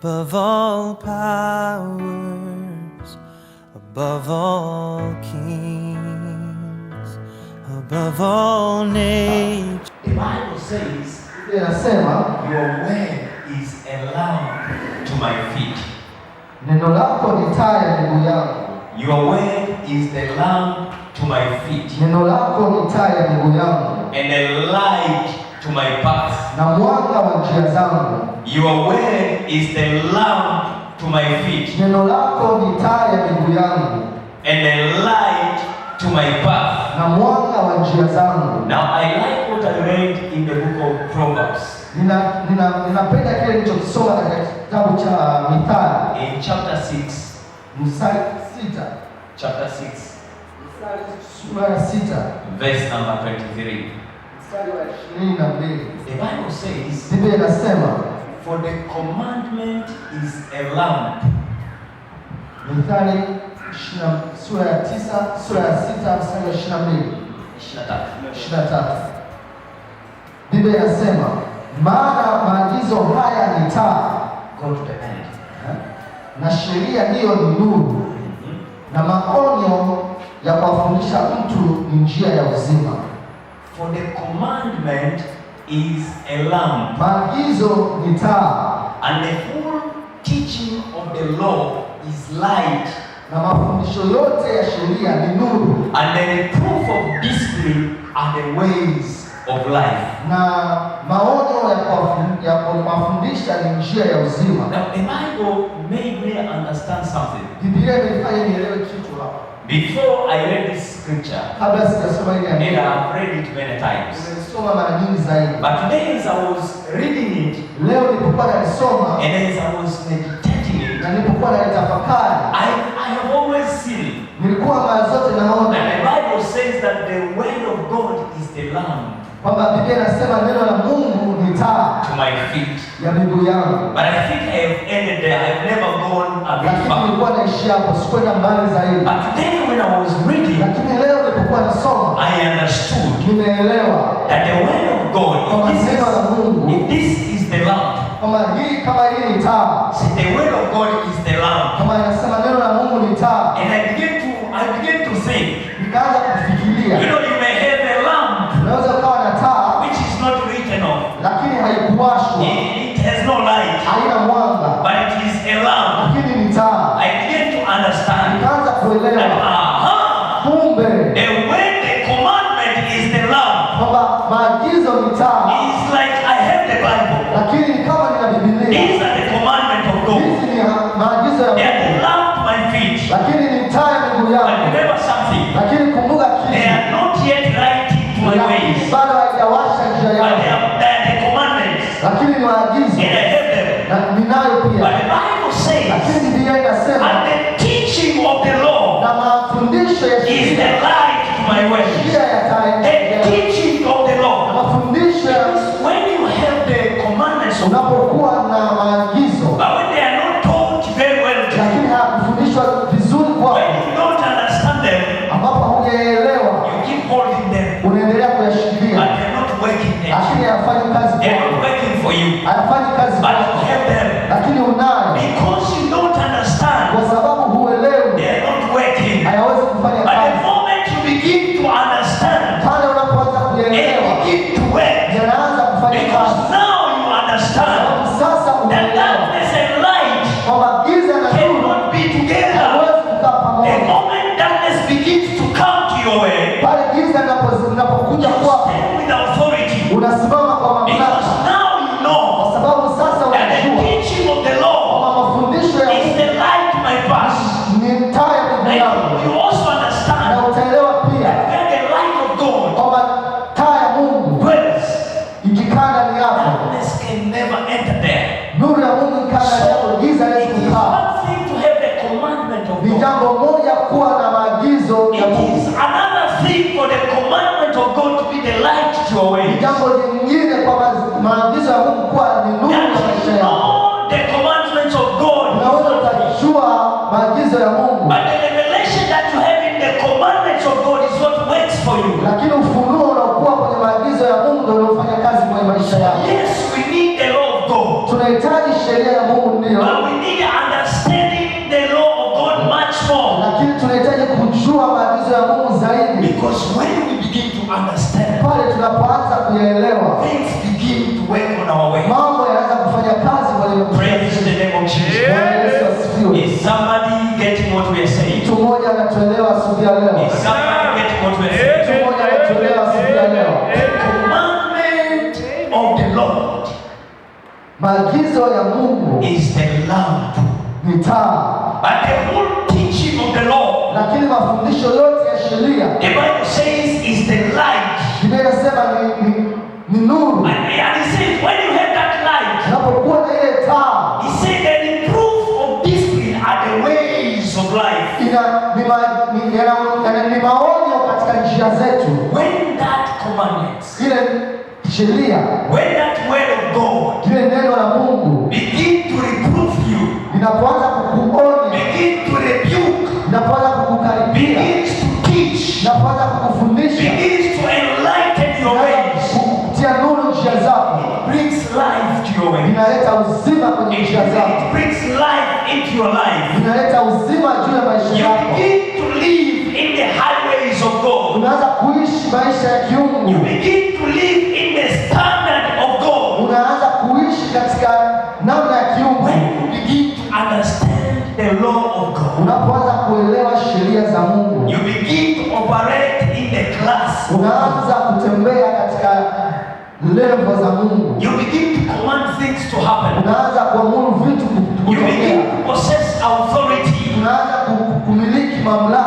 above all powers, above all kings, above all nature. The Bible says, inasema your word is a lamp to my feet. Neno lako ni taa ya miguu yangu. Your word is the lamp to my feet. Neno lako ni taa ya miguu yangu. And a light to my path. Na mwanga wa njia zangu. Your word is the lamp to my feet. Neno lako ni taa ya miguu yangu. And a light to my path. Na mwanga wa njia zangu. Now I like what I read in the book of Proverbs. Ninapenda kile nilichosoma katika kitabu cha Mithali. In chapter 6. Mstari 6. Chapter 6. Mstari sura ya 6. Verse number 23. Mstari wa 22. The Bible says, Biblia inasema, for the commandment is a lamp. Mithali sura ya 9, sura ya 6 mstari wa 23. Biblia inasema, maana maagizo haya ni taa, Go to the end. na sheria hiyo ni nuru, na maonyo ya kuwafundisha mtu ni njia ya uzima. For the commandment is a lamp. Maagizo ni taa, And the whole teaching of the law is light. na mafundisho yote ya sheria ni nuru, And the reproof of discipline are the ways of life. na maonyo ya kuwafundisha ni njia ya uzima. Now the Bible made me understand something. Biblia imenifanya nielewe kitu hapa. Before I read this scripture, Kabla sijasoma hili and andiko, I've read it many times. nimesoma mara nyingi zaidi. But today as I was reading it, Leo nilipokuwa nasoma and as I was meditating it, na nilipokuwa nalitafakari, I have always seen nilikuwa mara zote naona that the Bible says that the word of God is the lamp kwamba Biblia inasema neno la Mungu ni taa to my feet. ya miguu yangu. But I think I have ended there. I've never gone a bit Lakini far. nilikuwa naishi hapo, sikwenda mbali zaidi. But today when I was reading, Lakini leo nilipokuwa nasoma, I understood nimeelewa that the word of God, kwamba neno la Mungu, if this is the lamp, kwamba kama hii ni taa, see, the word of God is the lamp. kama inasema neno la Mungu ni taa, And I began to think, nikaanza kufikiria, you know, you may have a lamp unaweza ukawa na taa which is not written on. lakini haikuwashwa, It has no light, haina mwanga, but it is a lamp. lakini ni taa. I began to understand Nikaanza that, kuelewa kumbe the way the commandment is the lamp. kwamba maagizo ni taa, It's like I have the Bible. lakini ni kama nina Biblia. These are the commandment of God. Hizi ni maagizo ya They are the Mungu, lamp to my feet. lakini ni taa ya miguu But yangu. remember something. Lakini kumbuka They kitu, are not yet lighting to my ways. bado haijawasha njia But they yangu, are the commandments. lakini ni maagizo And I have them. na ninayo But pia. the Bible says, Lakini Biblia inasema and the teaching of the law na mafundisho ya is the sheria, light to my ways. njia ya taa The yangu. teaching of the Na law. mafundisho ya When you have the commandments of God, unapokuwa na maagizo but when they are not taught very well to you, lakini hayakufundishwa vizuri when kwako, you don't understand them, ambapo hujaelewa, you keep holding them, unaendelea but kuyashikilia, they're not working there. lakini hayafanyi kazi They're kwako, not working for you. hayafanyi kazi But kwako, you have them. lakini unayo, Because you don't understand, kwa sababu huelewi, they are not working. hayawezi kufanya But the kazi. moment you begin to understand, Pale unapoanza they kuelewa, begin to work. yanaanza kufanya Because kazi. now you understand Sasa that unaelewa darkness and light kwamba giza na nuru cannot be together. hawezi kukaa The pamoja. moment darkness begins to come to your way, Pale giza linapokuja you kwako, stand with authority. unasimama kwa Because mamlaka, now you know kwa sababu sasa that the unajua teaching of the law kwamba mafundisho ya is the light to my path. ni taa ya miguu And yangu, you also na understand utaelewa pia where the light of God kwamba taa ya Mungu dwells, ikikaa ndani yako, darkness can never enter there. nuru ya Mungu ikikaa ndani yako, giza It haliwezi is kukaa. one thing to have the commandment of Ni God. jambo moja kuwa na maagizo ya It Mungu, is another thing for the commandment of God to be the light to your way. ni jambo lingine kwa maagizo ya Mungu kuwa ni nuru ya maisha That yako. know the commandments of God. Unaweza ukajua maagizo ya Mungu, But the revelation that you have in the commandments of God is what works for you. lakini ufunuo unaokuwa kwenye maagizo ya Mungu ndio unaofanya kazi kwenye maisha yako. Yes, we need the law of God. Tunahitaji tunahitaji sheria ya Mungu ndio, but we need understanding the law of God much more. lakini tunahitaji kujua maagizo ya Mungu zaidi, Because when we begin to understand, pale tunapoanza kuyaelewa, things begin to work on our way. mambo yanaanza kufanya kazi kwa leo. Praise the name of Jesus. Bwana Yesu asifiwe. Is somebody getting what we are saying? Mtu mmoja anatuelewa asubuhi ya leo. Is somebody getting what we are saying? Mtu mmoja anatuelewa asubuhi ya leo. The commandment of the Lord Maagizo ya Mungu is the lamp, ni taa, but the whole teaching of the law, lakini mafundisho yote ya sheria, the Bible says, is the light. Biblia inasema ni nuru. And he says, when you have that light, Unapokuwa na ile taa, he said that the proof of discipline are the ways of life. ni maonyo katika njia zetu. When that commandment, Ile sheria, when that word of God ile neno la Mungu begin to reprove you, linapoanza kukuonya, begin to rebuke, linapoanza kukukaribia, begins to teach, linapoanza kukufundisha, begins to enlighten your ways, kukutia nuru njia zako, brings life to your ways. inaleta uzima kwenye njia zako, It brings life into your life. inaleta uzima juu ya maisha You yako. begin to live in the highways of God. Unaanza kuishi maisha ya You kiungu, begin to live in the standard of God. unaanza kuishi katika namna ya kiungu. When you begin to understand the law of God, Unapoanza kuelewa sheria za Mungu, you begin to operate in the class. unaanza kutembea katika levo za Mungu, You begin to command things to happen. unaanza kuamuru vitu You begin kutokea, to possess authority. unaanza kumiliki mamlaka.